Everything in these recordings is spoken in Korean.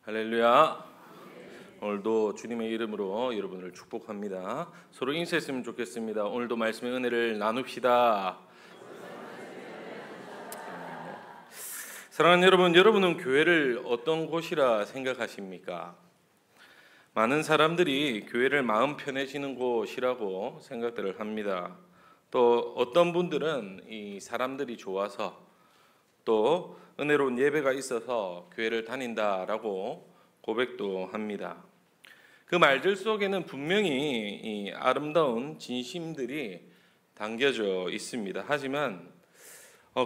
할렐루야. 오늘도 주님의 이름으로 여러분을 축복합니다. 서로 인사했으면 좋겠습니다. 오늘도 말씀의 은혜를 나눕시다. 사랑하는 여러분, 여러분은 교회를 어떤 곳이라 생각하십니까? 많은 사람들이 교회를 마음 편해지는 곳이라고 생각들을 합니다. 또 어떤 분들은 이 사람들이 좋아서 또 은혜로운 예배가 있어서 교회를 다닌다라고 고백도 합니다. 그 말들 속에는 분명히 이 아름다운 진심들이 담겨져 있습니다. 하지만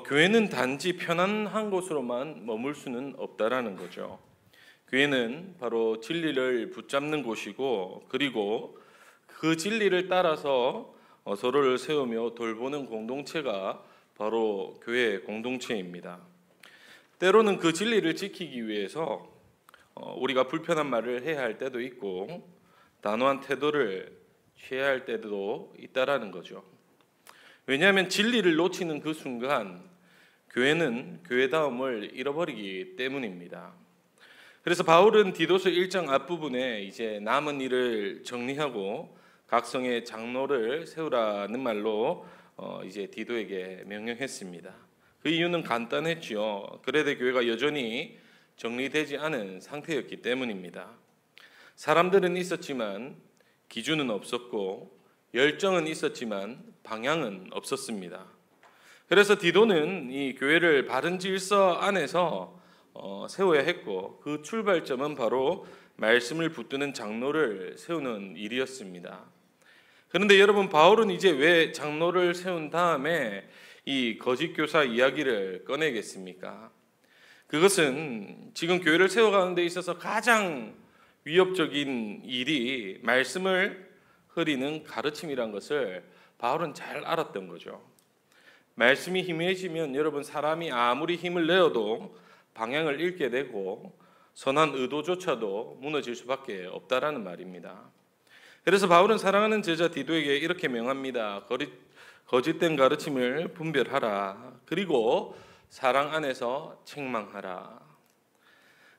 교회는 단지 편안한 곳으로만 머물 수는 없다라는 거죠. 교회는 바로 진리를 붙잡는 곳이고, 그리고 그 진리를 따라서 서로를 세우며 돌보는 공동체가 바로 교회 공동체입니다. 때로는 그 진리를 지키기 위해서 우리가 불편한 말을 해야 할 때도 있고 단호한 태도를 취해야 할 때도 있다라는 거죠. 왜냐하면 진리를 놓치는 그 순간 교회는 교회다움을 잃어버리기 때문입니다. 그래서 바울은 디도서 1장 앞부분에 이제 남은 일을 정리하고 각 성의 장로를 세우라는 말로 이제 디도에게 명령했습니다. 그 이유는 간단했지요. 그레데 교회가 여전히 정리되지 않은 상태였기 때문입니다. 사람들은 있었지만 기준은 없었고 열정은 있었지만 방향은 없었습니다. 그래서 디도는 이 교회를 바른 질서 안에서 세워야 했고, 그 출발점은 바로 말씀을 붙드는 장로를 세우는 일이었습니다. 그런데 여러분, 바울은 이제 왜 장로를 세운 다음에 이 거짓 교사 이야기를 꺼내겠습니까? 그것은 지금 교회를 세워가는 데 있어서 가장 위협적인 일이 말씀을 흐리는 가르침이란 것을 바울은 잘 알았던 거죠. 말씀이 희미해지면 여러분, 사람이 아무리 힘을 내어도 방향을 잃게 되고 선한 의도조차도 무너질 수밖에 없다라는 말입니다. 그래서 바울은 사랑하는 제자 디도에게 이렇게 명합니다. 거짓된 가르침을 분별하라. 그리고 사랑 안에서 책망하라.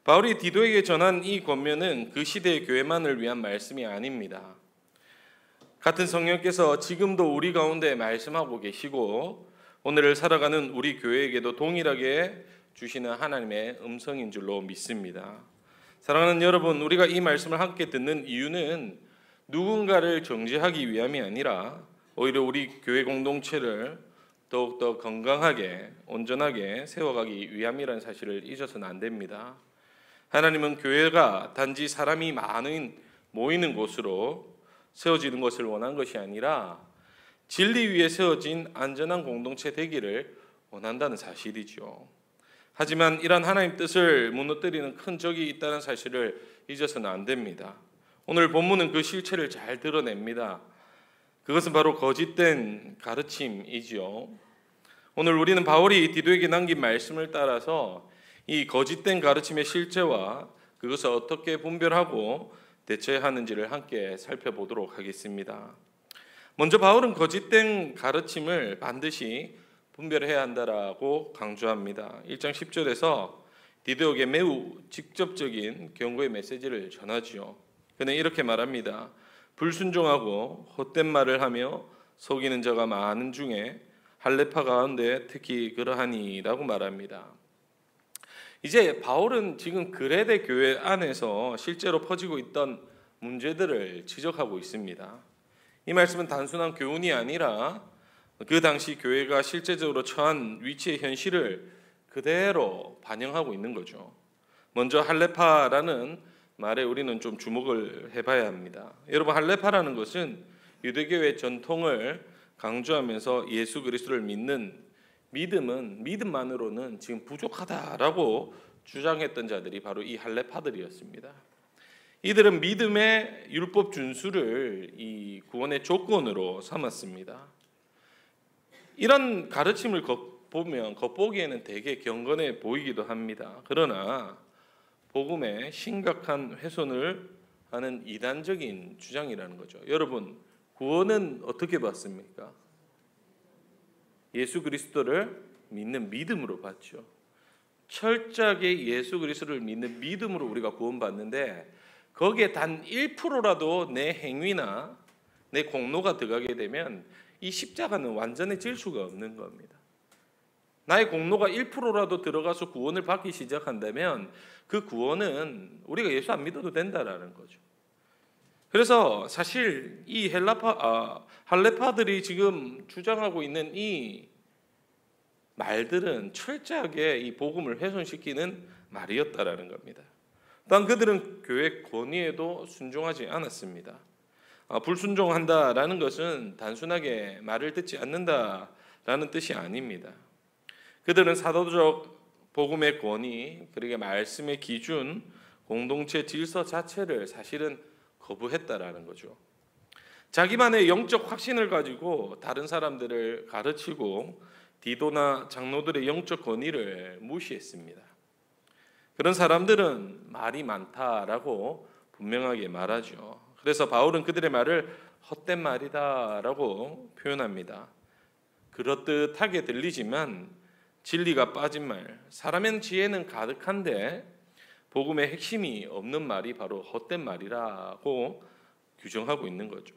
바울이 디도에게 전한 이 권면은 그 시대의 교회만을 위한 말씀이 아닙니다. 같은 성령께서 지금도 우리 가운데 말씀하고 계시고 오늘을 살아가는 우리 교회에게도 동일하게 주시는 하나님의 음성인 줄로 믿습니다. 사랑하는 여러분, 우리가 이 말씀을 함께 듣는 이유는 누군가를 정죄하기 위함이 아니라 오히려 우리 교회 공동체를 더욱더 건강하게 온전하게 세워가기 위함이라는 사실을 잊어서는 안 됩니다. 하나님은 교회가 단지 사람이 많은 모이는 곳으로 세워지는 것을 원한 것이 아니라 진리 위에 세워진 안전한 공동체 되기를 원한다는 사실이죠. 하지만 이런 하나님 뜻을 무너뜨리는 큰 적이 있다는 사실을 잊어서는 안 됩니다. 오늘 본문은 그 실체를 잘 드러냅니다. 그것은 바로 거짓된 가르침이지요. 오늘 우리는 바울이 디도에게 남긴 말씀을 따라서 이 거짓된 가르침의 실체와 그것을 어떻게 분별하고 대처해야 하는지를 함께 살펴보도록 하겠습니다. 먼저 바울은 거짓된 가르침을 반드시 분별해야 한다라고 강조합니다. 1장 10절에서 디도에게 매우 직접적인 경고의 메시지를 전하지요. 그는 이렇게 말합니다. 불순종하고 헛된 말을 하며 속이는 자가 많은 중에 할례파 가운데 특히 그러하니라고 말합니다. 이제 바울은 지금 그레데 교회 안에서 실제로 퍼지고 있던 문제들을 지적하고 있습니다. 이 말씀은 단순한 교훈이 아니라 그 당시 교회가 실제적으로 처한 위치의 현실을 그대로 반영하고 있는 거죠. 먼저 할례파라는 말에 우리는 좀 주목을 해봐야 합니다. 여러분, 할례파라는 것은 유대교의 전통을 강조하면서 예수 그리스도를 믿는 믿음만으로는 지금 부족하다라고 주장했던 자들이 바로 이 할례파들이었습니다. 이들은 믿음의 율법 준수를 이 구원의 조건으로 삼았습니다. 이런 가르침을 보면 겉보기에는 되게 경건해 보이기도 합니다. 그러나 복음에 심각한 훼손을 하는 이단적인 주장이라는 거죠. 여러분, 구원은 어떻게 받습니까? 예수 그리스도를 믿는 믿음으로 받죠. 철저하게 예수 그리스도를 믿는 믿음으로 우리가 구원받는데 거기에 단 1%라도 내 행위나 내 공로가 들어가게 되면 이 십자가는 완전해질 수가 없는 겁니다. 나의 공로가 1%라도 들어가서 구원을 받기 시작한다면 그 구원은 우리가 예수 안 믿어도 된다라는 거죠. 그래서 사실 이 할레파들이 지금 주장하고 있는 이 말들은 철저하게 이 복음을 훼손시키는 말이었다라는 겁니다. 또한 그들은 교회 권위에도 순종하지 않았습니다. 불순종한다라는 것은 단순하게 말을 듣지 않는다라는 뜻이 아닙니다. 그들은 사도적 복음의 권위, 그리고 말씀의 기준, 공동체 질서 자체를 사실은 거부했다라는 거죠. 자기만의 영적 확신을 가지고 다른 사람들을 가르치고 디도나 장로들의 영적 권위를 무시했습니다. 그런 사람들은 말이 많다라고 분명하게 말하죠. 그래서 바울은 그들의 말을 헛된 말이다라고 표현합니다. 그렇듯하게 들리지만 진리가 빠진 말, 사람의 지혜는 가득한데 복음의 핵심이 없는 말이 바로 헛된 말이라고 규정하고 있는 거죠.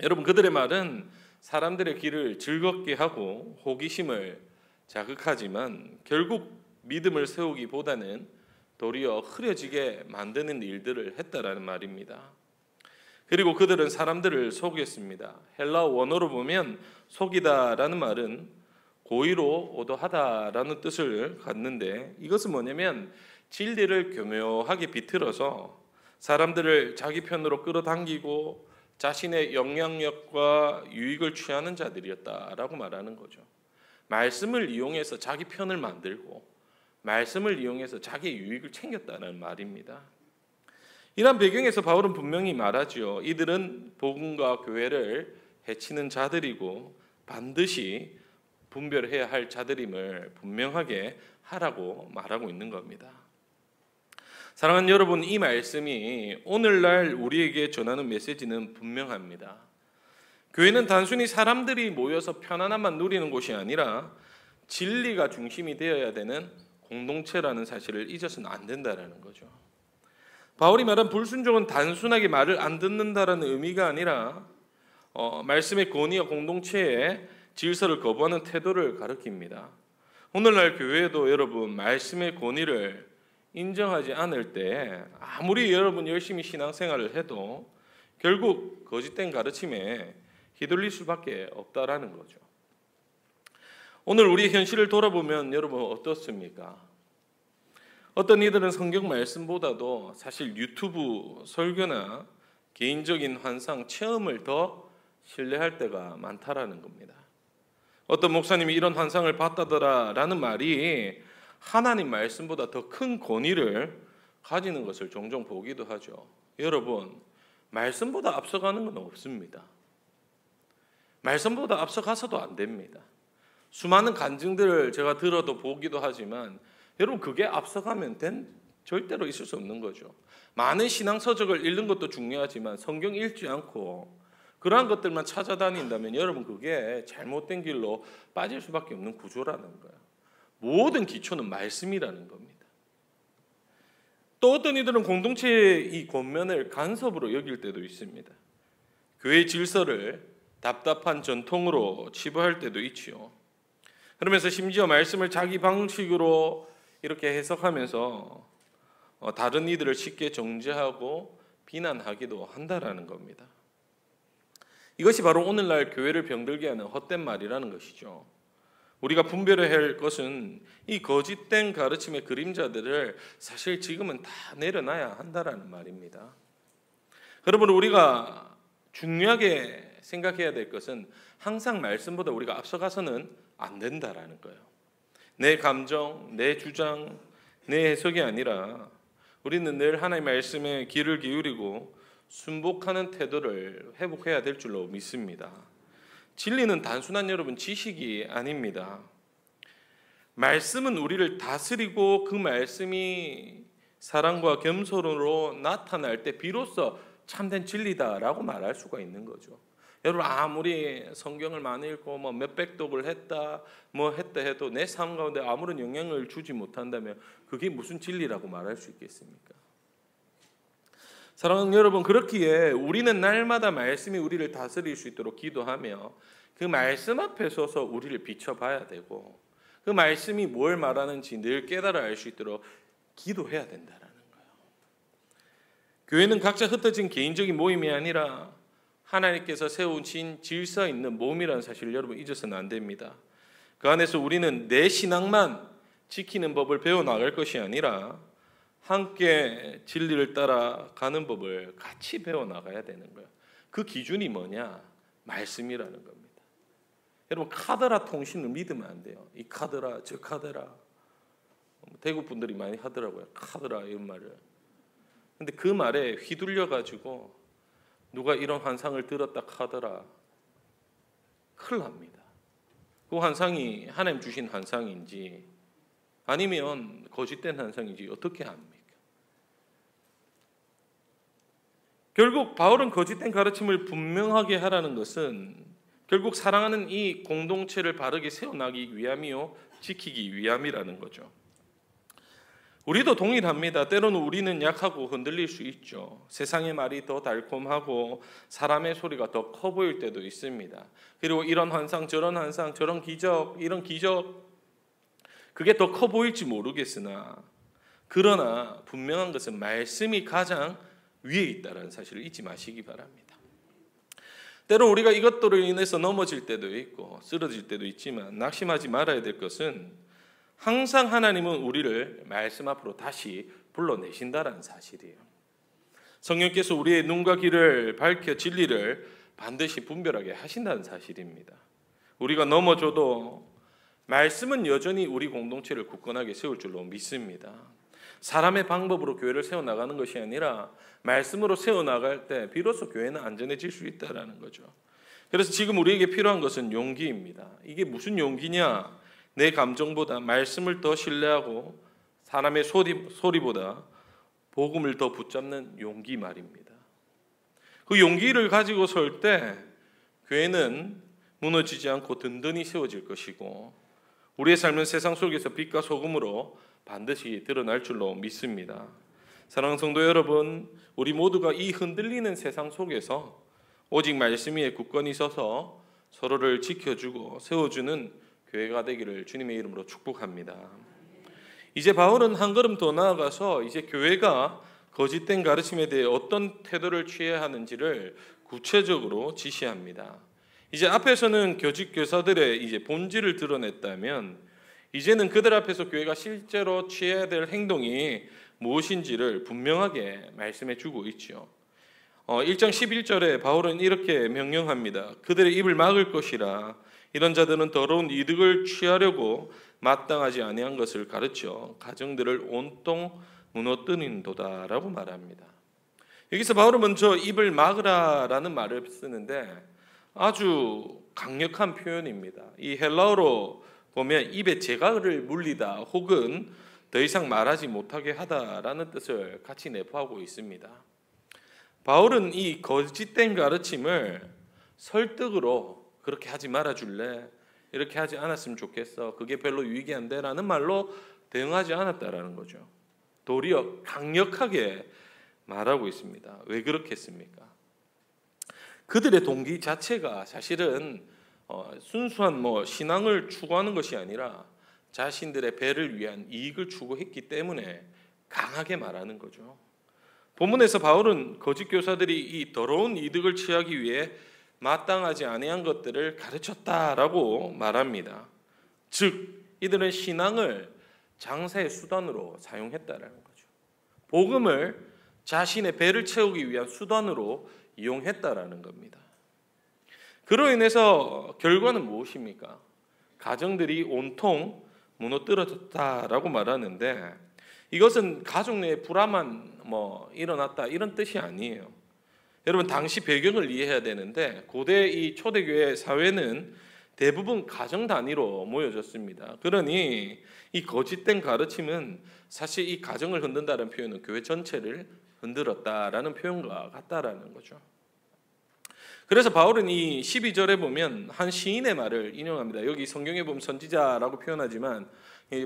여러분, 그들의 말은 사람들의 귀를 즐겁게 하고 호기심을 자극하지만 결국 믿음을 세우기보다는 도리어 흐려지게 만드는 일들을 했다라는 말입니다. 그리고 그들은 사람들을 속였습니다. 헬라어 원어로 보면 속이다라는 말은 고의로 오도하다라는 뜻을 갖는데 이것은 뭐냐면 진리를 교묘하게 비틀어서 사람들을 자기 편으로 끌어당기고 자신의 영향력과 유익을 취하는 자들이었다라고 말하는 거죠. 말씀을 이용해서 자기 편을 만들고 말씀을 이용해서 자기의 유익을 챙겼다는 말입니다. 이런 배경에서 바울은 분명히 말하죠. 이들은 복음과 교회를 해치는 자들이고 반드시 분별해야 할 자들임을 분명하게 하라고 말하고 있는 겁니다. 사랑하는 여러분, 이 말씀이 오늘날 우리에게 전하는 메시지는 분명합니다. 교회는 단순히 사람들이 모여서 편안함만 누리는 곳이 아니라 진리가 중심이 되어야 되는 공동체라는 사실을 잊어서는 안 된다는 거죠. 바울이 말한 불순종은 단순하게 말을 안 듣는다라는 의미가 아니라 말씀의 권위와 공동체의 질서를 거부하는 태도를 가리킵니다. 오늘날 교회도 여러분 말씀의 권위를 인정하지 않을 때 아무리 여러분 열심히 신앙생활을 해도 결국 거짓된 가르침에 휘둘릴 수밖에 없다라는 거죠. 오늘 우리 현실을 돌아보면 여러분 어떻습니까? 어떤 이들은 성경 말씀보다도 사실 유튜브 설교나 개인적인 환상, 체험을 더 신뢰할 때가 많다라는 겁니다. 어떤 목사님이 이런 환상을 봤다더라라는 말이 하나님 말씀보다 더 큰 권위를 가지는 것을 종종 보기도 하죠. 여러분, 말씀보다 앞서가는 건 없습니다. 말씀보다 앞서가서도 안 됩니다. 수많은 간증들을 제가 들어도 보기도 하지만 여러분, 그게 앞서가면 절대로 있을 수 없는 거죠. 많은 신앙 서적을 읽는 것도 중요하지만 성경 읽지 않고 그러한 것들만 찾아다닌다면 여러분 그게 잘못된 길로 빠질 수밖에 없는 구조라는 거예요. 모든 기초는 말씀이라는 겁니다. 또 어떤 이들은 공동체의 이 권면을 간섭으로 여길 때도 있습니다. 교회 질서를 답답한 전통으로 치부할 때도 있지요. 그러면서 심지어 말씀을 자기 방식으로 이렇게 해석하면서 다른 이들을 쉽게 정죄하고 비난하기도 한다라는 겁니다. 이것이 바로 오늘날 교회를 병들게 하는 헛된 말이라는 것이죠. 우리가 분별해야 할 것은 이 거짓된 가르침의 그림자들을 사실 지금은 다 내려놔야 한다라는 말입니다. 여러분, 우리가 중요하게 생각해야 될 것은 항상 말씀보다 우리가 앞서가서는 안 된다라는 거예요. 내 감정, 내 주장, 내 해석이 아니라 우리는 늘 하나님의 말씀에 귀를 기울이고 순복하는 태도를 회복해야 될 줄로 믿습니다. 진리는 단순한 여러분 지식이 아닙니다. 말씀은 우리를 다스리고 그 말씀이 사랑과 겸손으로 나타날 때 비로소 참된 진리다라고 말할 수가 있는 거죠. 여러분 아무리 성경을 많이 읽고 뭐 몇백 독을 했다 뭐 했다 해도 내 삶 가운데 아무런 영향을 주지 못한다면 그게 무슨 진리라고 말할 수 있겠습니까? 사랑하는 여러분, 그렇기에 우리는 날마다 말씀이 우리를 다스릴 수 있도록 기도하며 그 말씀 앞에 서서 우리를 비춰봐야 되고 그 말씀이 뭘 말하는지 늘 깨달아 알 수 있도록 기도해야 된다라는 거예요. 교회는 각자 흩어진 개인적인 모임이 아니라 하나님께서 세우신 질서 있는 몸이라는 사실을 여러분 잊어서는 안 됩니다. 그 안에서 우리는 내 신앙만 지키는 법을 배워나갈 것이 아니라 함께 진리를 따라 가는 법을 같이 배워나가야 되는 거예요. 그 기준이 뭐냐? 말씀이라는 겁니다. 여러분 카더라 통신을 믿으면 안 돼요. 이 카더라 저 카더라 대구 분들이 많이 하더라고요. 카더라 이런 말을. 근데 그 말에 휘둘려 가지고 누가 이런 환상을 들었다 카더라 큰일 납니다. 그 환상이 하나님 주신 환상인지 아니면 거짓된 환상인지 어떻게 합니까? 결국 바울은 거짓된 가르침을 분명하게 하라는 것은 결국 사랑하는 이 공동체를 바르게 세워나가기 위함이요 지키기 위함이라는 거죠. 우리도 동일합니다. 때로는 우리는 약하고 흔들릴 수 있죠. 세상의 말이 더 달콤하고 사람의 소리가 더 커 보일 때도 있습니다. 그리고 이런 환상 저런 환상 저런 기적 이런 기적 그게 더 커 보일지 모르겠으나 그러나 분명한 것은 말씀이 가장 위에 있다는 사실을 잊지 마시기 바랍니다. 때로 우리가 이것들로 인해서 넘어질 때도 있고 쓰러질 때도 있지만 낙심하지 말아야 될 것은 항상 하나님은 우리를 말씀 앞으로 다시 불러내신다는 사실이에요. 성령께서 우리의 눈과 귀를 밝혀 진리를 반드시 분별하게 하신다는 사실입니다. 우리가 넘어져도 말씀은 여전히 우리 공동체를 굳건하게 세울 줄로 믿습니다. 사람의 방법으로 교회를 세워나가는 것이 아니라 말씀으로 세워나갈 때 비로소 교회는 안전해질 수 있다는 거죠. 그래서 지금 우리에게 필요한 것은 용기입니다. 이게 무슨 용기냐? 내 감정보다 말씀을 더 신뢰하고 사람의 소리보다 복음을 더 붙잡는 용기 말입니다. 그 용기를 가지고 설 때 교회는 무너지지 않고 든든히 세워질 것이고 우리의 삶은 세상 속에서 빛과 소금으로 반드시 드러날 줄로 믿습니다. 사랑하는 성도 여러분, 우리 모두가 이 흔들리는 세상 속에서 오직 말씀 위에 굳건히 서서 서로를 지켜주고 세워주는 교회가 되기를 주님의 이름으로 축복합니다. 이제 바울은 한 걸음 더 나아가서 이제 교회가 거짓된 가르침에 대해 어떤 태도를 취해야 하는지를 구체적으로 지시합니다. 이제 앞에서는 거짓 교사들의 이제 본질을 드러냈다면 이제는 그들 앞에서 교회가 실제로 취해야 될 행동이 무엇인지를 분명하게 말씀해 주고 있죠. 1장 11절에 바울은 이렇게 명령합니다. 그들의 입을 막을 것이라. 이런 자들은 더러운 이득을 취하려고 마땅하지 아니한 것을 가르쳐 가정들을 온통 무너뜨린도다라고 말합니다. 여기서 바울은 먼저 입을 막으라라는 말을 쓰는데 아주 강력한 표현입니다. 이 헬라어로 보면 입에 재갈을 물리다 혹은 더 이상 말하지 못하게 하다라는 뜻을 같이 내포하고 있습니다. 바울은 이 거짓된 가르침을 설득으로 그렇게 하지 말아줄래? 이렇게 하지 않았으면 좋겠어. 그게 별로 유익이 안 돼라는 말로 대응하지 않았다라는 거죠. 도리어 강력하게 말하고 있습니다. 왜 그렇겠습니까? 그들의 동기 자체가 사실은 순수한 신앙을 추구하는 것이 아니라 자신들의 배를 위한 이익을 추구했기 때문에 강하게 말하는 거죠. 본문에서 바울은 거짓 교사들이 이 더러운 이득을 취하기 위해 마땅하지 아니한 것들을 가르쳤다라고 말합니다. 즉 이들은 신앙을 장사의 수단으로 사용했다라는 거죠. 복음을 자신의 배를 채우기 위한 수단으로 이용했다라는 겁니다. 그로 인해서 결과는 무엇입니까? 가정들이 온통 무너뜨려졌다라고 말하는데 이것은 가족 내에 불화만 일어났다 이런 뜻이 아니에요. 여러분 당시 배경을 이해해야 되는데 고대 이 초대교회 사회는 대부분 가정 단위로 모여졌습니다. 그러니 이 거짓된 가르침은 사실 이 가정을 흔든다는 표현은 교회 전체를 흔들었다라는 표현과 같다라는 거죠. 그래서 바울은 이 12절에 보면 한 시인의 말을 인용합니다. 여기 성경에 보면 선지자라고 표현하지만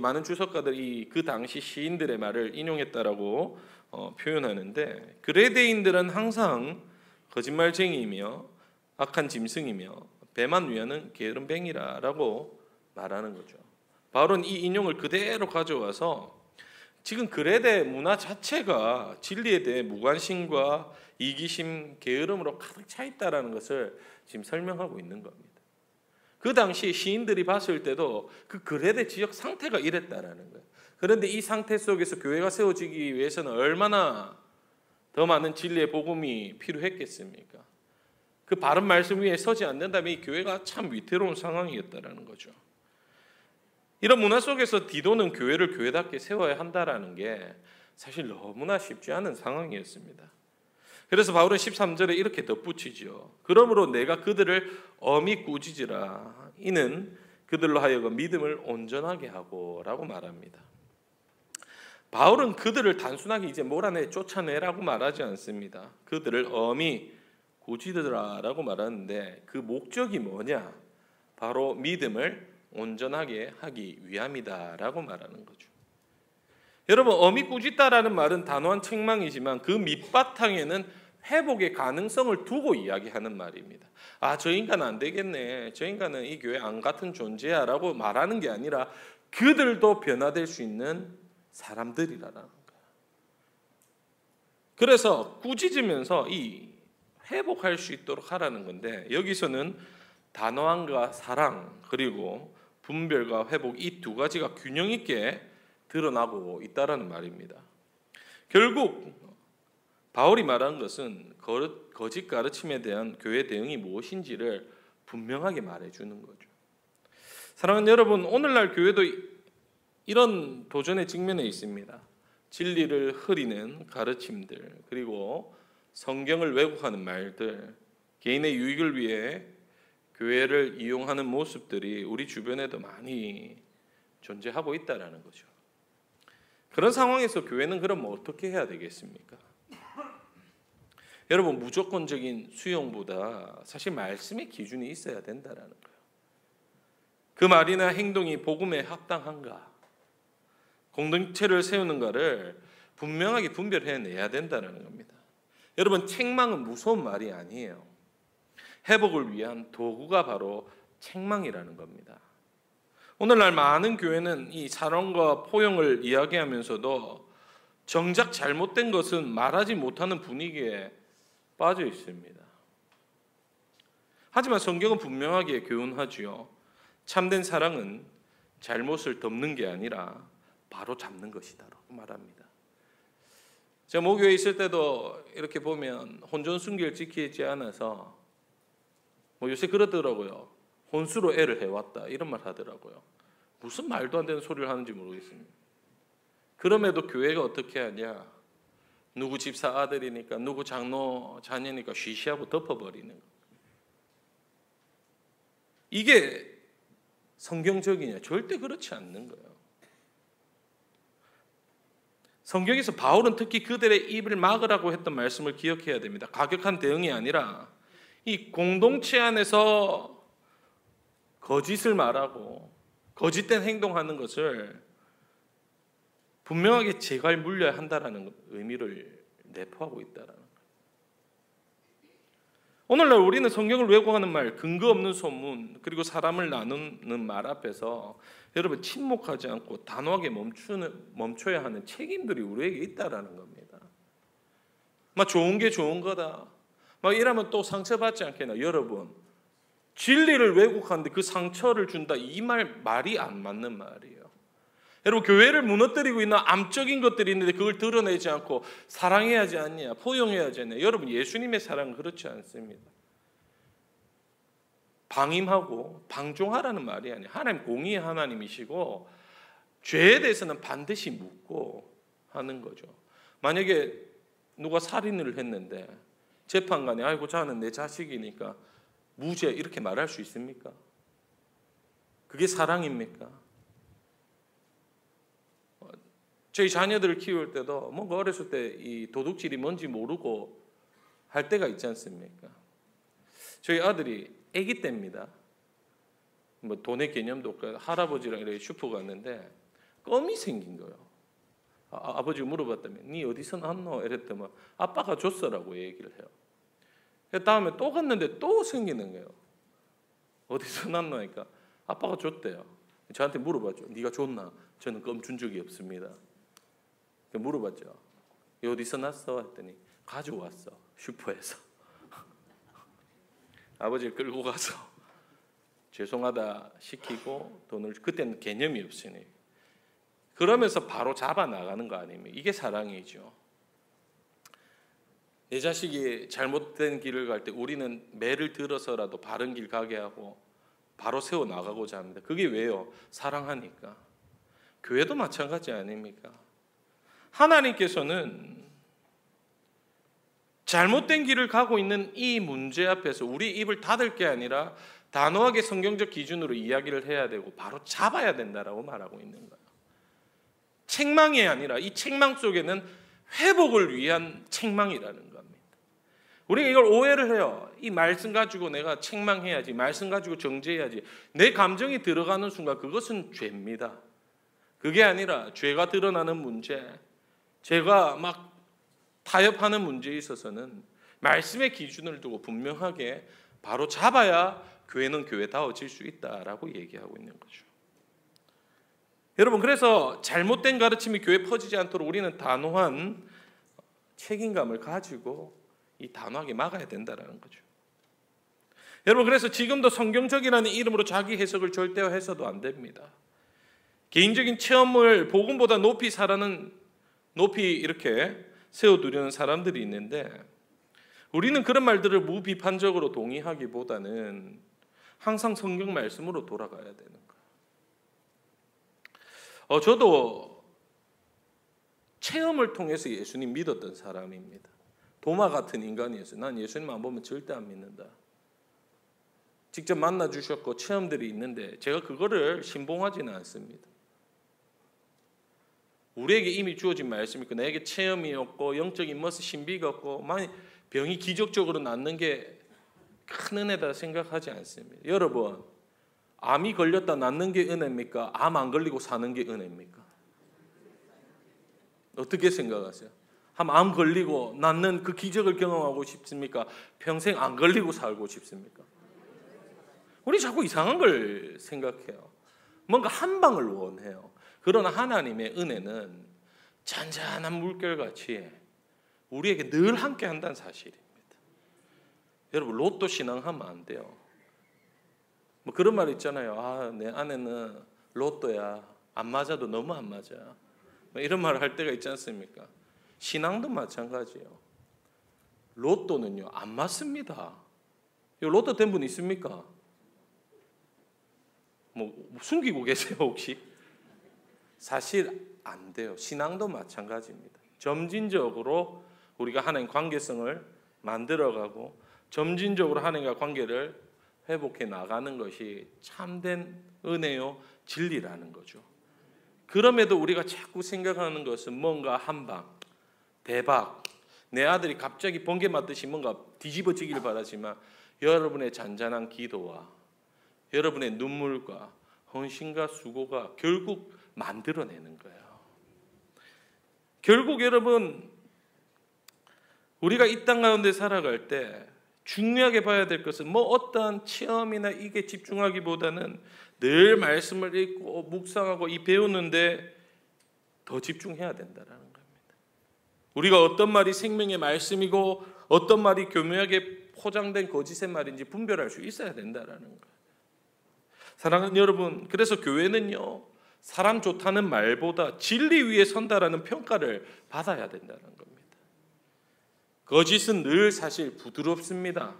많은 주석가들이 그 당시 시인들의 말을 인용했다라고 표현하는데, 그레데인들은 항상 거짓말쟁이이며 악한 짐승이며 배만 위하는 게으름뱅이라라고 말하는 거죠. 바울은 이 인용을 그대로 가져와서 지금 그레데 문화 자체가 진리에 대해 무관심과 이기심, 게으름으로 가득 차 있다라는 것을 지금 설명하고 있는 겁니다. 그 당시 시인들이 봤을 때도 그 그레데 지역 상태가 이랬다라는 거예요. 그런데 이 상태 속에서 교회가 세워지기 위해서는 얼마나 더 많은 진리의 복음이 필요했겠습니까? 그 바른 말씀 위에 서지 않는다면 이 교회가 참 위태로운 상황이었다라는 거죠. 이런 문화 속에서 디도는 교회를 교회답게 세워야 한다라는 게 사실 너무나 쉽지 않은 상황이었습니다. 그래서 바울은 13절에 이렇게 덧붙이죠. 그러므로 내가 그들을 엄히 꾸짖으라. 이는 그들로 하여금 믿음을 온전하게 하고 라고 말합니다. 바울은 그들을 단순하게 이제 몰아내 쫓아내라고 말하지 않습니다. 그들을 엄히 꾸짖으라 라고 말하는데 그 목적이 뭐냐? 바로 믿음을 온전하게 하기 위함이다 라고 말하는 거죠. 여러분, 엄히 꾸짖다라는 말은 단호한 책망이지만 그 밑바탕에는 회복의 가능성을 두고 이야기하는 말입니다. 저 인간은 안 되겠네, 저 인간은 이 교회 안 같은 존재야 라고 말하는 게 아니라 그들도 변화될 수 있는 사람들이라는 거예요. 그래서 꾸짖으면서 이 회복할 수 있도록 하라는 건데, 여기서는 단호함과 사랑 그리고 분별과 회복, 이 두 가지가 균형 있게 드러나고 있다라는 말입니다. 결국 바울이 말한 것은 거짓 가르침에 대한 교회 대응이 무엇인지를 분명하게 말해주는 거죠. 사랑하는 여러분, 오늘날 교회도 이런 도전에 직면해 있습니다. 진리를 흐리는 가르침들, 그리고 성경을 왜곡하는 말들, 개인의 유익을 위해 교회를 이용하는 모습들이 우리 주변에도 많이 존재하고 있다는 거죠. 그런 상황에서 교회는 그럼 어떻게 해야 되겠습니까? 여러분, 무조건적인 수용보다 사실 말씀의 기준이 있어야 된다는 거예요. 그 말이나 행동이 복음에 합당한가, 공동체를 세우는가를 분명하게 분별해내야 된다는 겁니다. 여러분, 책망은 무서운 말이 아니에요. 회복을 위한 도구가 바로 책망이라는 겁니다. 오늘날 많은 교회는 이 사랑과 포용을 이야기하면서도 정작 잘못된 것은 말하지 못하는 분위기에 빠져 있습니다. 하지만 성경은 분명하게 교훈하지요. 참된 사랑은 잘못을 덮는 게 아니라 바로 잡는 것이다라고 말합니다. 제가 모교에 있을 때도 이렇게 보면 혼전순결 지키지 않아서 요새 그러더라고요. 혼수로 애를 해왔다 이런 말 하더라고요. 무슨 말도 안 되는 소리를 하는지 모르겠습니다. 그럼에도 교회가 어떻게 하냐? 누구 집사 아들이니까, 누구 장로 자녀니까 쉬쉬하고 덮어버리는 거. 이게 성경적이냐? 절대 그렇지 않는 거예요. 성경에서 바울은 특히 그들의 입을 막으라고 했던 말씀을 기억해야 됩니다. 가격한 대응이 아니라 이 공동체 안에서 거짓을 말하고 거짓된 행동하는 것을 분명하게 제갈 물려야 한다는 의미를 내포하고 있다는 거예요. 오늘날 우리는 성경을 왜곡하는 말, 근거 없는 소문, 그리고 사람을 나누는 말 앞에서 여러분 침묵하지 않고 단호하게 멈춰야 하는 책임들이 우리에게 있다라는 겁니다. 막 좋은 게 좋은 거다, 막 이러면 또 상처받지 않겠나? 여러분, 진리를 왜곡하는데 그 상처를 준다, 이 말이 안 맞는 말이에요. 여러분, 교회를 무너뜨리고 있는 암적인 것들이 있는데 그걸 드러내지 않고 사랑해야 하지 않냐, 포용해야 하지 않냐. 여러분, 예수님의 사랑은 그렇지 않습니다. 방임하고 방종하라는 말이 아니에요. 하나님 공의의 하나님이시고 죄에 대해서는 반드시 묻고 하는 거죠. 만약에 누가 살인을 했는데 재판관이 아이고 자는 내 자식이니까 무죄 이렇게 말할 수 있습니까? 그게 사랑입니까? 저희 자녀들을 키울 때도 뭔가 어렸을 때 이 도둑질이 뭔지 모르고 할 때가 있지 않습니까? 저희 아들이 아기 때입니다. 뭐 돈의 개념도 없고 할아버지랑 이렇게 슈퍼 갔는데 껌이 생긴 거예요. 아버지가 물어봤다면 니 어디서 났노? 이랬더니 아빠가 줬어라고 얘기를 해요. 다음에 또 갔는데 또 생기는 거예요. 어디서 났노? 하니까 아빠가 줬대요. 저한테 물어봤죠. 네가 줬나? 저는 껌 준 적이 없습니다. 물어봤죠. 어디서 났어? 했더니 가져왔어. 슈퍼에서. 아버지를 끌고 가서 죄송하다 시키고 돈을, 그때는 개념이 없으니 그러면서 바로 잡아 나가는 거 아닙니까? 이게 사랑이죠. 내 자식이 잘못된 길을 갈 때 우리는 매를 들어서라도 바른 길 가게 하고 바로 세워 나가고자 합니다. 그게 왜요? 사랑하니까. 교회도 마찬가지 아닙니까? 하나님께서는 잘못된 길을 가고 있는 이 문제 앞에서 우리 입을 닫을 게 아니라 단호하게 성경적 기준으로 이야기를 해야 되고 바로 잡아야 된다라고 말하고 있는 거예요. 책망이 아니라 이 책망 속에는 회복을 위한 책망이라는 겁니다. 우리가 이걸 오해를 해요. 이 말씀 가지고 내가 책망해야지, 말씀 가지고 정죄해야지. 내 감정이 들어가는 순간 그것은 죄입니다. 그게 아니라 죄가 드러나는 문제, 죄가 막 타협하는 문제에 있어서는 말씀의 기준을 두고 분명하게 바로 잡아야 교회는 교회다워질 수 있다라고 얘기하고 있는 거죠. 여러분, 그래서 잘못된 가르침이 교회에 퍼지지 않도록 우리는 단호한 책임감을 가지고 이 단호하게 막아야 된다는 거죠. 여러분, 그래서 지금도 성경적이라는 이름으로 자기 해석을 절대화해서도 안 됩니다. 개인적인 체험을 복음보다 높이 이렇게 세워두려는 사람들이 있는데 우리는 그런 말들을 무비판적으로 동의하기보다는 항상 성경 말씀으로 돌아가야 되는 거예요. 저도 체험을 통해서 예수님 믿었던 사람입니다. 도마 같은 인간이었어요. 난 예수님 안 보면 절대 안 믿는다. 직접 만나 주셨고 체험들이 있는데 제가 그거를 신봉하지는 않습니다. 우리에게 이미 주어진 말씀이 있고 나에게 체험이 없고 영적인 멋 신비가 없고 만약 병이 기적적으로 낫는 게 큰 은혜다 생각하지 않습니다. 여러분, 암이 걸렸다 낫는 게 은혜입니까? 암 안 걸리고 사는 게 은혜입니까? 어떻게 생각하세요? 암 걸리고 낫는 그 기적을 경험하고 싶습니까? 평생 안 걸리고 살고 싶습니까? 우리 자꾸 이상한 걸 생각해요. 뭔가 한 방을 원해요. 그러나 하나님의 은혜는 잔잔한 물결같이 우리에게 늘 함께 한다는 사실입니다. 여러분, 로또 신앙하면 안 돼요. 뭐 그런 말 있잖아요. 내 아내는 로또야. 안 맞아도 너무 안 맞아. 이런 말을 할 때가 있지 않습니까? 신앙도 마찬가지예요. 로또는요, 안 맞습니다. 로또 된 분 있습니까? 뭐 숨기고 계세요, 혹시? 사실 안 돼요. 신앙도 마찬가지입니다. 점진적으로 우리가 하나님 관계성을 만들어가고 점진적으로 하나님과 관계를 회복해 나가는 것이 참된 은혜요 진리라는 거죠. 그럼에도 우리가 자꾸 생각하는 것은 뭔가 한방, 대박, 내 아들이 갑자기 번개 맞듯이 뭔가 뒤집어지길 바라지만 여러분의 잔잔한 기도와 여러분의 눈물과 헌신과 수고가 결국 만들어내는 거예요. 결국 여러분, 우리가 이 땅 가운데 살아갈 때 중요하게 봐야 될 것은 뭐 어떠한 체험이나 이게 집중하기보다는 늘 말씀을 읽고 묵상하고 이 배우는데 더 집중해야 된다는 겁니다. 우리가 어떤 말이 생명의 말씀이고 어떤 말이 교묘하게 포장된 거짓의 말인지 분별할 수 있어야 된다는 거예요. 사랑하는 여러분, 그래서 교회는요, 사람 좋다는 말보다 진리 위에 선다라는 평가를 받아야 된다는 겁니다. 거짓은 늘 사실 부드럽습니다.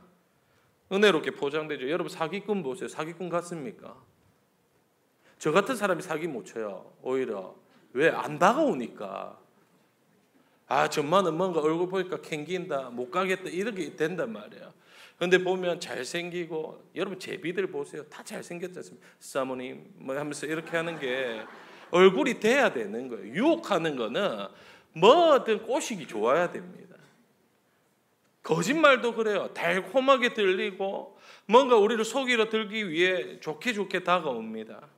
은혜롭게 포장되죠. 여러분, 사기꾼 보세요. 사기꾼 같습니까? 저 같은 사람이 사기 못 쳐요. 오히려 왜? 안 다가오니까. 저만은 뭔가 얼굴 보니까 캥긴다, 못 가겠다, 이렇게 된단 말이에요. 그런데 보면 잘생기고, 여러분 제비들 보세요. 다 잘생겼지 않습니까? 사모님 뭐 하면서 이렇게 하는 게 얼굴이 돼야 되는 거예요. 유혹하는 거는 뭐든 꼬시기 좋아야 됩니다. 거짓말도 그래요. 달콤하게 들리고 뭔가 우리를 속이려 들기 위해 좋게 다가옵니다.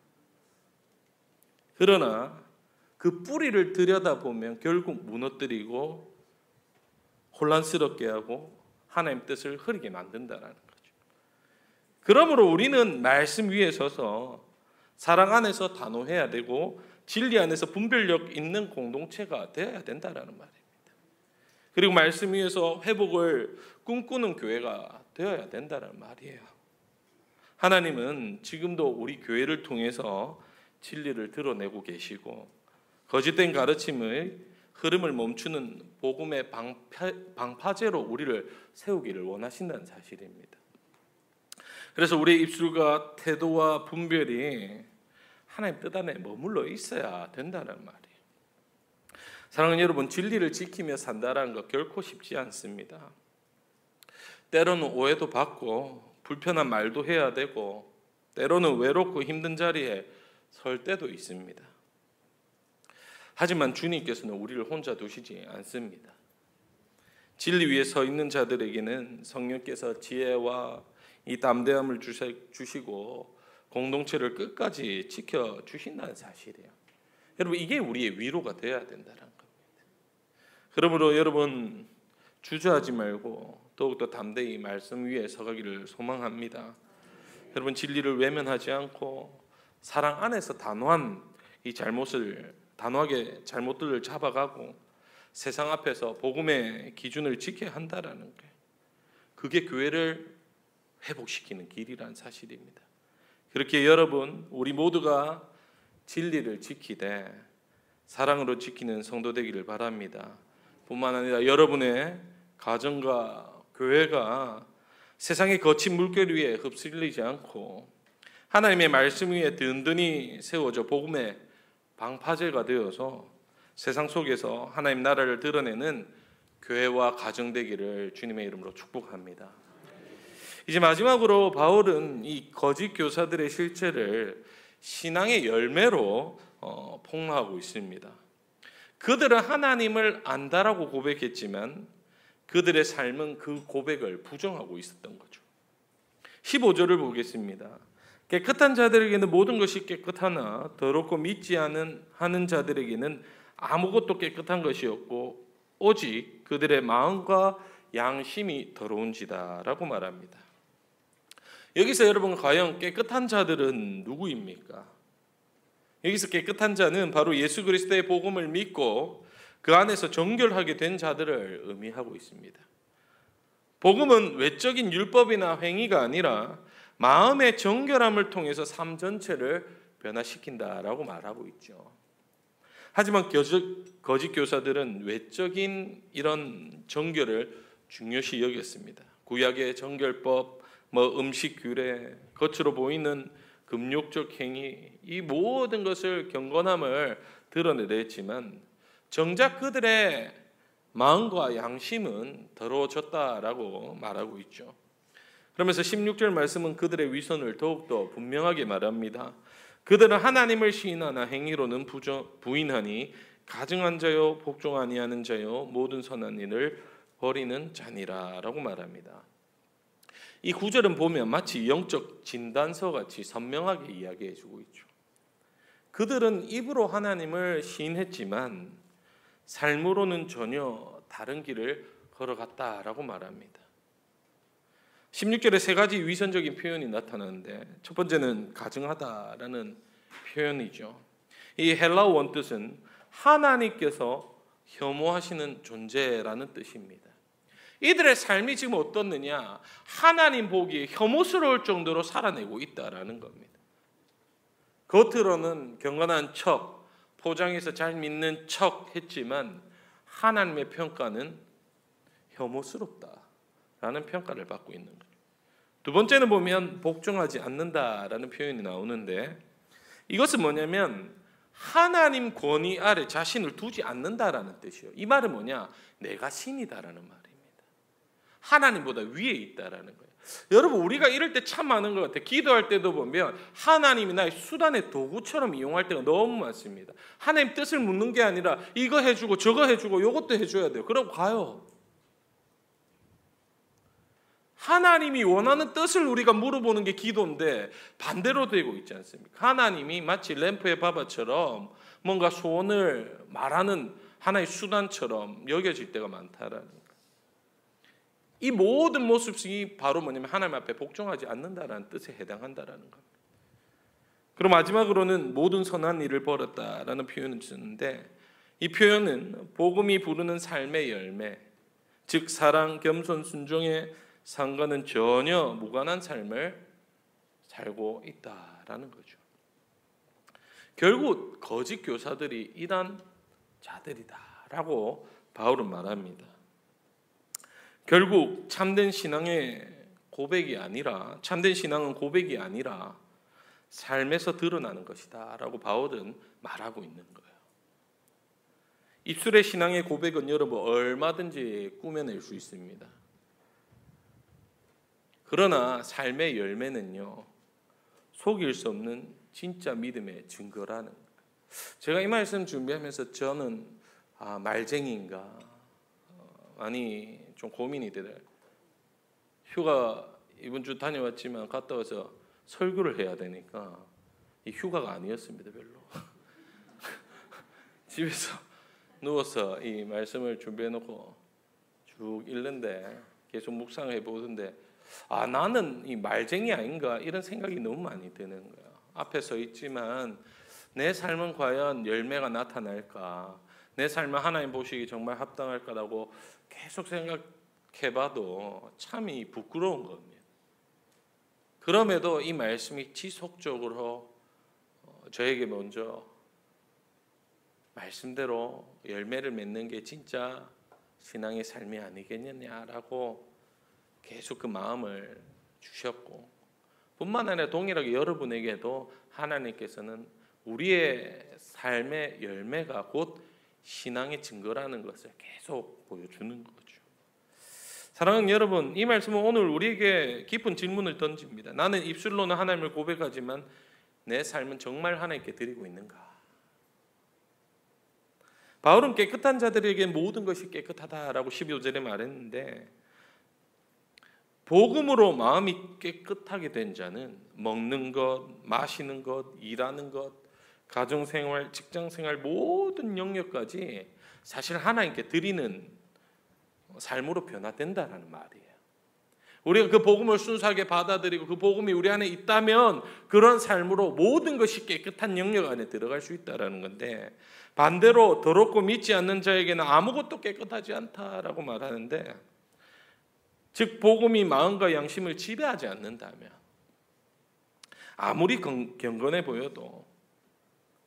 그러나 그 뿌리를 들여다보면 결국 무너뜨리고 혼란스럽게 하고 하나님 뜻을 흐리게 만든다는 거죠. 그러므로 우리는 말씀 위에 서서 사랑 안에서 단호해야 되고 진리 안에서 분별력 있는 공동체가 되어야 된다는 말입니다. 그리고 말씀 위에서 회복을 꿈꾸는 교회가 되어야 된다는 말이에요. 하나님은 지금도 우리 교회를 통해서 진리를 드러내고 계시고 거짓된 가르침의 흐름을 멈추는 복음의 방파제로 우리를 세우기를 원하신다는 사실입니다. 그래서 우리의 입술과 태도와 분별이 하나님 뜻 안에 머물러 있어야 된다는 말이에요. 사랑하는 여러분, 진리를 지키며 산다는 것 결코 쉽지 않습니다. 때로는 오해도 받고 불편한 말도 해야 되고 때로는 외롭고 힘든 자리에 설 때도 있습니다. 하지만 주님께서는 우리를 혼자 두시지 않습니다. 진리 위에 서 있는 자들에게는 성령께서 지혜와 이 담대함을 주시고 공동체를 끝까지 지켜주신다는 사실이에요. 여러분, 이게 우리의 위로가 되어야 된다는 겁니다. 그러므로 여러분, 주저하지 말고 더욱더 담대히 말씀 위에 서가기를 소망합니다. 여러분, 진리를 외면하지 않고 사랑 안에서 단호하게 잘못들을 잡아가고 세상 앞에서 복음의 기준을 지켜야 한다라는 거예요. 그게 교회를 회복시키는 길이란 사실입니다. 그렇게 여러분, 우리 모두가 진리를 지키되 사랑으로 지키는 성도 되기를 바랍니다. 뿐만 아니라 여러분의 가정과 교회가 세상의 거친 물결 위에 휩쓸리지 않고 하나님의 말씀 위에 든든히 세워져 복음의 방파제가 되어서 세상 속에서 하나님 나라를 드러내는 교회와 가정 되기를 주님의 이름으로 축복합니다. 이제 마지막으로 바울은 이 거짓 교사들의 실체를 신앙의 열매로 폭로하고 있습니다. 그들은 하나님을 안다라고 고백했지만 그들의 삶은 그 고백을 부정하고 있었던 거죠. 15절을 보겠습니다. 깨끗한 자들에게는 모든 것이 깨끗하나 더럽고 믿지 하는 자들에게는 아무것도 깨끗한 것이 없고 오직 그들의 마음과 양심이 더러운지다라고 말합니다. 여기서 여러분, 과연 깨끗한 자들은 누구입니까? 여기서 깨끗한 자는 바로 예수 그리스도의 복음을 믿고 그 안에서 정결하게 된 자들을 의미하고 있습니다. 복음은 외적인 율법이나 행위가 아니라 마음의 정결함을 통해서 삶 전체를 변화시킨다라고 말하고 있죠. 하지만 거짓 교사들은 외적인 이런 정결을 중요시 여겼습니다. 구약의 정결법, 음식 규례, 겉으로 보이는 금욕적 행위, 이 모든 것을 경건함을 드러내랬지만 정작 그들의 마음과 양심은 더러워졌다라고 말하고 있죠. 그러면서 16절 말씀은 그들의 위선을 더욱더 분명하게 말합니다. 그들은 하나님을 시인하나 행위로는 부인하니 가증한 자요 복종 아니하는 자요 모든 선한 일을 버리는 자니라라고 말합니다. 이 구절은 보면 마치 영적 진단서 같이 선명하게 이야기해주고 있죠. 그들은 입으로 하나님을 시인했지만 삶으로는 전혀 다른 길을 걸어갔다라고 말합니다. 16절에 세 가지 위선적인 표현이 나타나는데 첫 번째는 가증하다라는 표현이죠. 이 헬라어 원뜻은 하나님께서 혐오하시는 존재라는 뜻입니다. 이들의 삶이 지금 어떻느냐? 하나님 보기에 혐오스러울 정도로 살아내고 있다라는 겁니다. 겉으로는 경건한 척, 포장해서 잘 믿는 척 했지만 하나님의 평가는 혐오스럽다라는 평가를 받고 있는 거예요. 두 번째는 보면 복종하지 않는다라는 표현이 나오는데 이것은 뭐냐면 하나님 권위 아래 자신을 두지 않는다라는 뜻이에요. 이 말은 뭐냐? 내가 신이다라는 말입니다. 하나님보다 위에 있다라는 거예요. 여러분, 우리가 이럴 때 참 많은 것 같아요. 기도할 때도 보면 하나님이 나의 수단의 도구처럼 이용할 때가 너무 많습니다. 하나님 뜻을 묻는 게 아니라 이거 해주고 저거 해주고 이것도 해줘야 돼요. 그러고 가요. 하나님이 원하는 뜻을 우리가 물어보는 게 기도인데 반대로 되고 있지 않습니까? 하나님이 마치 램프의 바바처럼 뭔가 소원을 말하는 하나의 수단처럼 여겨질 때가 많다라는 거예요. 이 모든 모습이 바로 뭐냐면 하나님 앞에 복종하지 않는다라는 뜻에 해당한다라는 겁니다. 그리고 마지막으로는 모든 선한 일을 벌였다라는 표현을 쓰는데, 이 표현은 복음이 부르는 삶의 열매, 즉 사랑, 겸손, 순종의 상과는 전혀 무관한 삶을 살고 있다라는 거죠. 결국 거짓 교사들이 이런 자들이다라고 바울은 말합니다. 결국 참된 신앙은 고백이 아니라 삶에서 드러나는 것이다라고 바울은 말하고 있는 거예요. 입술의 신앙의 고백은 여러분 얼마든지 꾸며낼 수 있습니다. 그러나 삶의 열매는요, 속일 수 없는 진짜 믿음의 증거라는 거예요. 제가 이 말씀 준비하면서 저는 말쟁이인가 많이 좀 고민이 되더라고요. 휴가 이번 주 다녀왔지만 갔다 와서 설교를 해야 되니까 이 휴가가 아니었습니다. 별로. 집에서 누워서 이 말씀을 준비해놓고 쭉 읽는데 계속 묵상해 보던데 나는 이 말쟁이 아닌가 이런 생각이 너무 많이 드는 거예요. 앞에 서 있지만 내 삶은 과연 열매가 나타날까, 내 삶은 하나님 보시기 정말 합당할까라고 계속 생각해봐도 참이 부끄러운 겁니다. 그럼에도 이 말씀이 지속적으로 저에게 먼저 말씀대로 열매를 맺는 게 진짜 신앙의 삶이 아니겠느냐라고 계속 그 마음을 주셨고, 뿐만 아니라 동일하게 여러분에게도 하나님께서는 우리의 삶의 열매가 곧 신앙의 증거라는 것을 계속 보여주는 거죠. 사랑하는 여러분, 이 말씀은 오늘 우리에게 깊은 질문을 던집니다. 나는 입술로는 하나님을 고백하지만 내 삶은 정말 하나님께 드리고 있는가? 바울은 깨끗한 자들에게 모든 것이 깨끗하다라고 12절에 말했는데, 복음으로 마음이 깨끗하게 된 자는 먹는 것, 마시는 것, 일하는 것, 가정생활, 직장생활 모든 영역까지 사실 하나님께 드리는 삶으로 변화된다라는 말이에요. 우리가 그 복음을 순수하게 받아들이고 그 복음이 우리 안에 있다면 그런 삶으로 모든 것이 깨끗한 영역 안에 들어갈 수 있다라는 건데, 반대로 더럽고 믿지 않는 자에게는 아무것도 깨끗하지 않다라고 말하는데, 즉 복음이 마음과 양심을 지배하지 않는다면 아무리 경건해 보여도,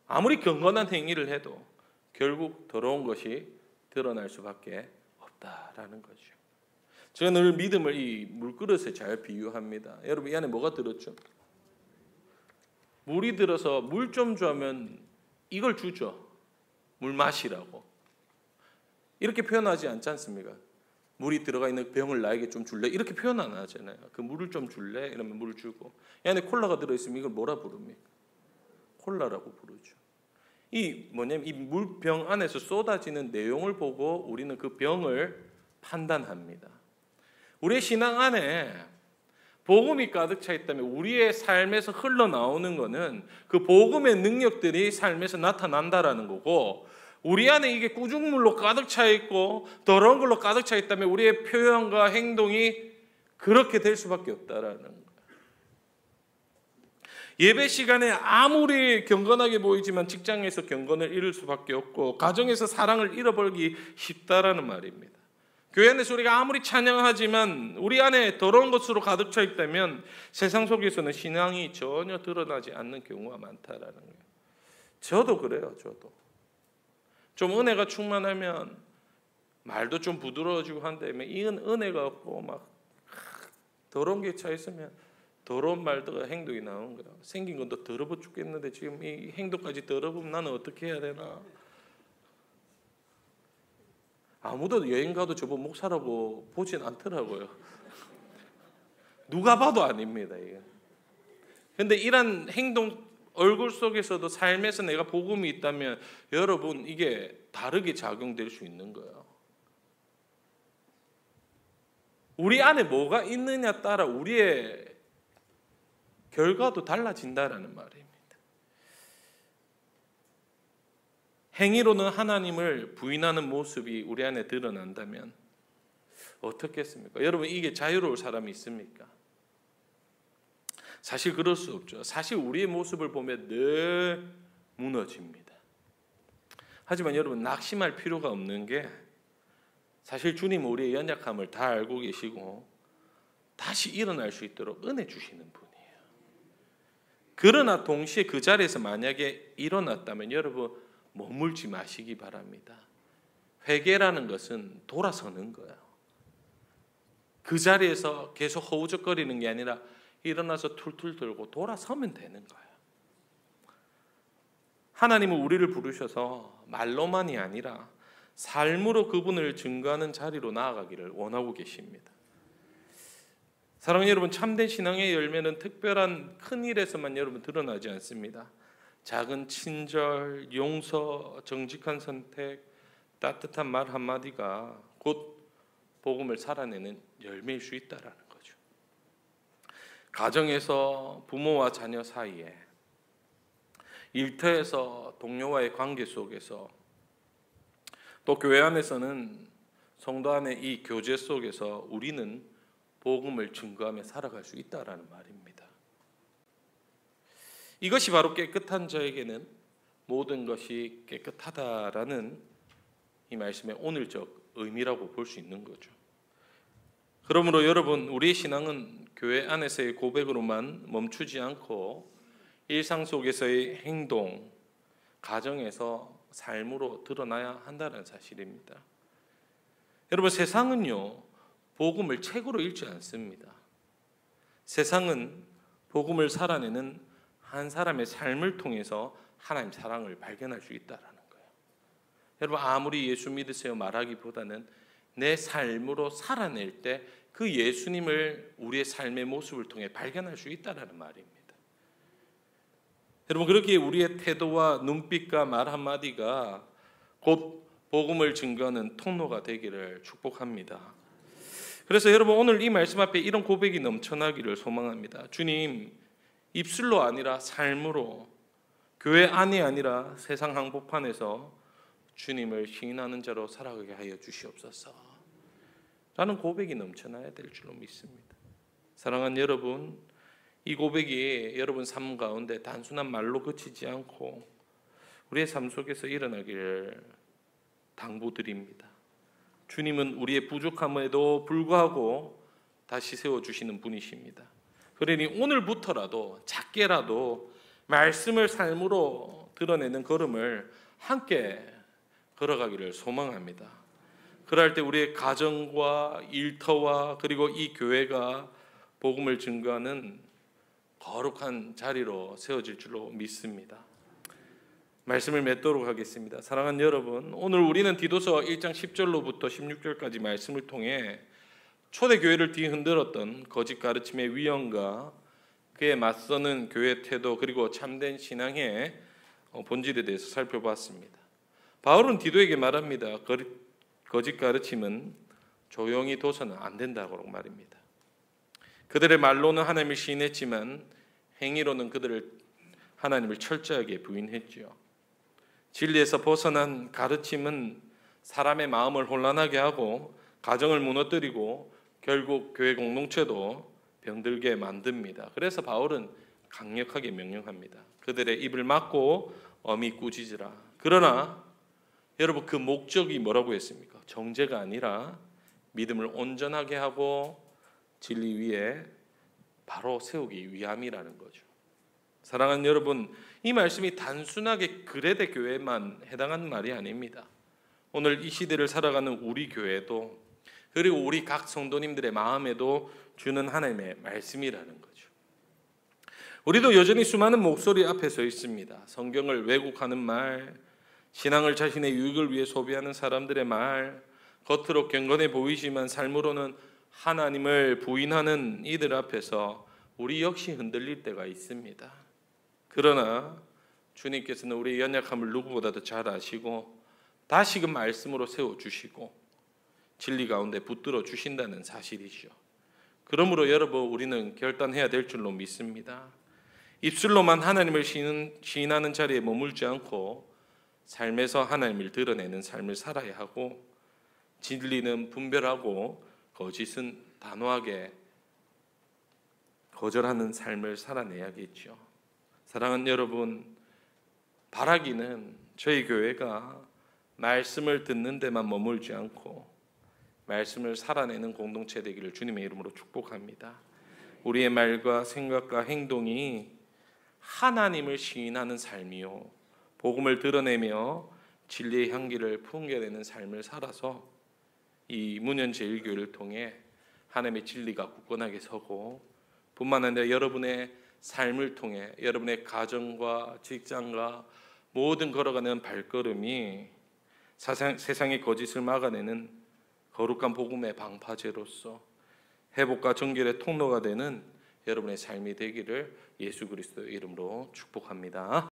아무리 경건한 행위를 해도 결국 더러운 것이 드러날 수밖에 없다라는 거죠. 제가 늘 믿음을 이 물그릇에 잘 비유합니다. 여러분, 이 안에 뭐가 들었죠? 물이 들어서 물 좀 주면 이걸 주죠. 물 마시라고. 이렇게 표현하지 않지 않습니까? 물이 들어가 있는 병을 나에게 좀 줄래? 이렇게 표현 안 하잖아요. 그 물을 좀 줄래? 이러면 물을 주고, 이 안에 콜라가 들어있으면 이걸 뭐라 부릅니까? 콜라라고 부르죠. 이 물병 안에서 쏟아지는 내용을 보고 우리는 그 병을 판단합니다. 우리의 신앙 안에 복음이 가득 차 있다면 우리의 삶에서 흘러나오는 것은 그 복음의 능력들이 삶에서 나타난다라는 거고, 우리 안에 이게 꾸중물로 가득 차 있고 더러운 걸로 가득 차 있다면 우리의 표현과 행동이 그렇게 될 수밖에 없다라는 거예요. 예배 시간에 아무리 경건하게 보이지만 직장에서 경건을 잃을 수밖에 없고, 가정에서 사랑을 잃어버리기 쉽다라는 말입니다. 교회 안에서 우리가 아무리 찬양하지만 우리 안에 더러운 것으로 가득 차 있다면 세상 속에서는 신앙이 전혀 드러나지 않는 경우가 많다라는 거예요. 저도 그래요. 저도 좀 은혜가 충만하면 말도 좀 부드러워지고 한다면 이 은혜가 없고 막 더러운 게 차 있으면 더러운 말도 행동이 나오는 거예요. 생긴 건 더 더러워 죽겠는데 지금 이 행동까지 더러우면 나는 어떻게 해야 되나? 아무도 여행 가도 저보고 목사라고 보진 않더라고요. 누가 봐도 아닙니다, 이게. 근데 이런 행동, 얼굴 속에서도 삶에서 내가 복음이 있다면 여러분 이게 다르게 작용될 수 있는 거예요. 우리 안에 뭐가 있느냐 따라 우리의 결과도 달라진다라는 말입니다. 행위로는 하나님을 부인하는 모습이 우리 안에 드러난다면 어떻겠습니까? 여러분, 이게 자유로울 사람이 있습니까? 사실 그럴 수 없죠. 사실 우리의 모습을 보면 늘 무너집니다. 하지만 여러분, 낙심할 필요가 없는 게 사실 주님은 우리의 연약함을 다 알고 계시고 다시 일어날 수 있도록 은혜 주시는 분이에요. 그러나 동시에 그 자리에서 만약에 일어났다면 여러분, 머물지 마시기 바랍니다. 회개라는 것은 돌아서는 거예요. 그 자리에서 계속 허우적거리는 게 아니라 일어나서 툴툴 들고 돌아서면 되는 거예요. 하나님은 우리를 부르셔서 말로만이 아니라 삶으로 그분을 증거하는 자리로 나아가기를 원하고 계십니다. 사랑하는 여러분, 참된 신앙의 열매는 특별한 큰 일에서만 여러분 드러나지 않습니다. 작은 친절, 용서, 정직한 선택, 따뜻한 말 한마디가 곧 복음을 살아내는 열매일 수 있다라는 거죠. 가정에서 부모와 자녀 사이에, 일터에서 동료와의 관계 속에서, 또 교회 안에서는 성도 안의 이 교제 속에서 우리는 복음을 증거하며 살아갈 수 있다라는 말입니다. 이것이 바로 깨끗한 자에게는 모든 것이 깨끗하다라는 이 말씀의 오늘적 의미라고 볼 수 있는 거죠. 그러므로 여러분, 우리의 신앙은 교회 안에서의 고백으로만 멈추지 않고 일상 속에서의 행동, 가정에서 삶으로 드러나야 한다는 사실입니다. 여러분, 세상은요, 복음을 책으로 읽지 않습니다. 세상은 복음을 살아내는 한 사람의 삶을 통해서 하나님 사랑을 발견할 수 있다라는 거예요. 여러분, 아무리 예수 믿으세요 말하기보다는 내 삶으로 살아낼 때 그 예수님을 우리의 삶의 모습을 통해 발견할 수 있다라는 말입니다. 여러분, 그렇게 우리의 태도와 눈빛과 말 한마디가 곧 복음을 증거하는 통로가 되기를 축복합니다. 그래서 여러분, 오늘 이 말씀 앞에 이런 고백이 넘쳐나기를 소망합니다. 주님, 입술로 아니라 삶으로, 교회 안이 아니라 세상 한복판에서 주님을 시인하는 자로 살아가게 하여 주시옵소서 라는 고백이 넘쳐나야 될 줄로 믿습니다. 사랑하는 여러분, 이 고백이 여러분 삶 가운데 단순한 말로 그치지 않고 우리의 삶 속에서 일어나기를 당부드립니다. 주님은 우리의 부족함에도 불구하고 다시 세워주시는 분이십니다. 그러니 오늘부터라도 작게라도 말씀을 삶으로 드러내는 걸음을 함께 걸어가기를 소망합니다. 그럴 때 우리의 가정과 일터와 그리고 이 교회가 복음을 증거하는 거룩한 자리로 세워질 줄로 믿습니다. 말씀을 맺도록 하겠습니다. 사랑하는 여러분, 오늘 우리는 디도서 1장 10절로부터 16절까지 말씀을 통해 초대교회를 뒤흔들었던 거짓 가르침의 위험과 그에 맞서는 교회 태도, 그리고 참된 신앙의 본질에 대해서 살펴봤습니다. 바울은 디도에게 말합니다. 거짓 가르침은 조용히 둬서는 안 된다고 말입니다. 그들의 말로는 하나님을 시인했지만 행위로는 하나님을 철저하게 부인했지요. 진리에서 벗어난 가르침은 사람의 마음을 혼란하게 하고 가정을 무너뜨리고 결국 교회 공동체도 병들게 만듭니다. 그래서 바울은 강력하게 명령합니다. 그들의 입을 막고 엄히 꾸짖으라. 그러나 여러분, 그 목적이 뭐라고 했습니까? 정죄가 아니라 믿음을 온전하게 하고 진리 위에 바로 세우기 위함이라는 거죠. 사랑하는 여러분, 이 말씀이 단순하게 그레데 교회만 해당하는 말이 아닙니다. 오늘 이 시대를 살아가는 우리 교회도, 그리고 우리 각 성도님들의 마음에도 주는 하나님의 말씀이라는 거죠. 우리도 여전히 수많은 목소리 앞에 서 있습니다. 성경을 왜곡하는 말, 신앙을 자신의 유익을 위해 소비하는 사람들의 말, 겉으로 경건해 보이지만 삶으로는 하나님을 부인하는 이들 앞에서 우리 역시 흔들릴 때가 있습니다. 그러나 주님께서는 우리의 연약함을 누구보다도 잘 아시고 다시금 말씀으로 세워주시고 진리 가운데 붙들어 주신다는 사실이죠. 그러므로 여러분, 우리는 결단해야 될 줄로 믿습니다. 입술로만 하나님을 시인하는 자리에 머물지 않고 삶에서 하나님을 드러내는 삶을 살아야 하고, 진리는 분별하고 거짓은 단호하게 거절하는 삶을 살아내야겠죠. 사랑하는 여러분, 바라기는 저희 교회가 말씀을 듣는 데만 머물지 않고 말씀을 살아내는 공동체 되기를 주님의 이름으로 축복합니다. 우리의 말과 생각과 행동이 하나님을 시인하는 삶이요, 복음을 드러내며 진리의 향기를 풍겨내는 삶을 살아서 이 문현제일교회를 통해 하나님의 진리가 굳건하게 서고, 뿐만 아니라 여러분의 삶을 통해 여러분의 가정과 직장과 모든 걸어가는 발걸음이 세상의 거짓을 막아내는 거룩한 복음의 방파제로서 회복과 정결의 통로가 되는 여러분의 삶이 되기를 예수 그리스도의 이름으로 축복합니다.